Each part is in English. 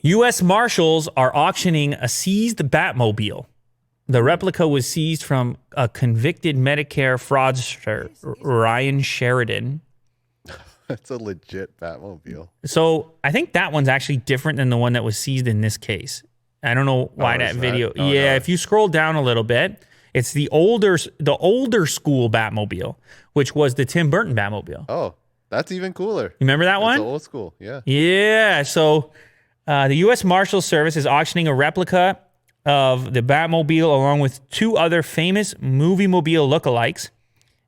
U.S. Marshals are auctioning a seized Batmobile. The replica was seized from a convicted Medicare fraudster, Ryan Sheridan. That's a legit Batmobile. So I think that one's actually different than the one that was seized in this case. I don't know why that video. Oh, yeah, no. if you scroll down a little bit, it's the older school Batmobile, which was the Tim Burton Batmobile. Oh, that's even cooler. You remember that one? It's old school, yeah. Yeah. So the U.S. Marshals Service is auctioning a replica of the Batmobile along with two other famous movie-mobile lookalikes.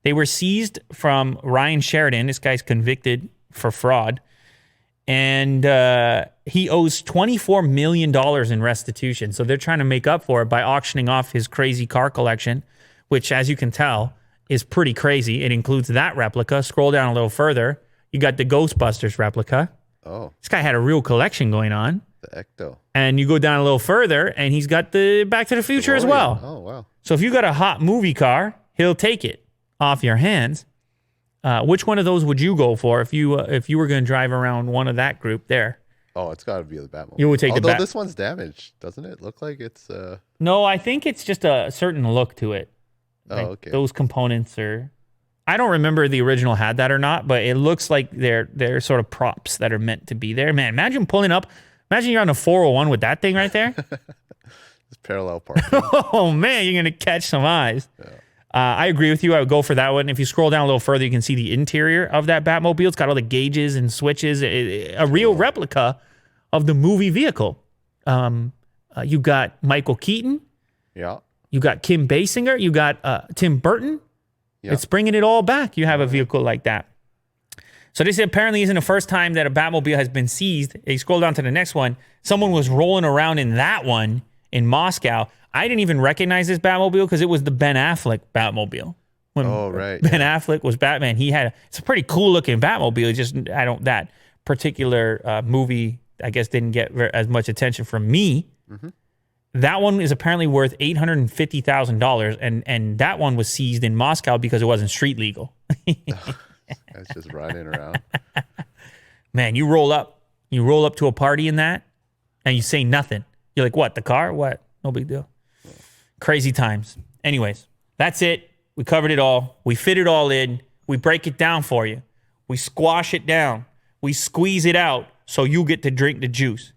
They were seized from Ryan Sheridan. This guy's convicted for fraud. And he owes $24 million in restitution. So they're trying to make up for it by auctioning off his crazy car collection, which, as you can tell, is pretty crazy. It includes that replica. Scroll down a little further. You got the Ghostbusters replica. Oh. This guy had a real collection going on. The Ecto. And you go down a little further, and he's got the Back to the Future as well. Oh, wow. So if you got a hot movie car, he'll take it off your hands. Which one of those would you go for if you were going to drive around one of that group there? Oh, it's got to be the Batmobile. You would take Although the this one's damaged, doesn't it? Look like it's... No, I think it's just a certain look to it. Like okay. Those components are... I don't remember if the original had that or not, but it looks like they're sort of props that are meant to be there. Man, imagine pulling up. Imagine you're on a 401 with that thing right there. It's parallel parking. Oh, man, you're going to catch some eyes. Yeah. I agree with you. I would go for that one. If you scroll down a little further, you can see the interior of that Batmobile. It's got all the gauges and switches. A real replica of the movie vehicle. You got Michael Keaton. Yeah. You got Kim Basinger. You got Tim Burton. Yeah. It's bringing it all back. You have a vehicle like that. So this apparently isn't the first time that a Batmobile has been seized. You scroll down to the next one. Someone was rolling around in that one in Moscow. I didn't even recognize this Batmobile because it was the Ben Affleck Batmobile. When right. Ben Affleck was Batman, it's a pretty cool looking Batmobile. It's just that particular movie, I guess, didn't get as much attention from me. Mm-hmm. That one is apparently worth $850,000, and that one was seized in Moscow because it wasn't street legal. It's just riding around. Man, you roll up to a party in that, and you say nothing. You're like, what, the car? What? No big deal. Yeah. Crazy times. Anyways, that's it. We covered it all. We fit it all in. We break it down for you. We squash it down. We squeeze it out so you get to drink the juice.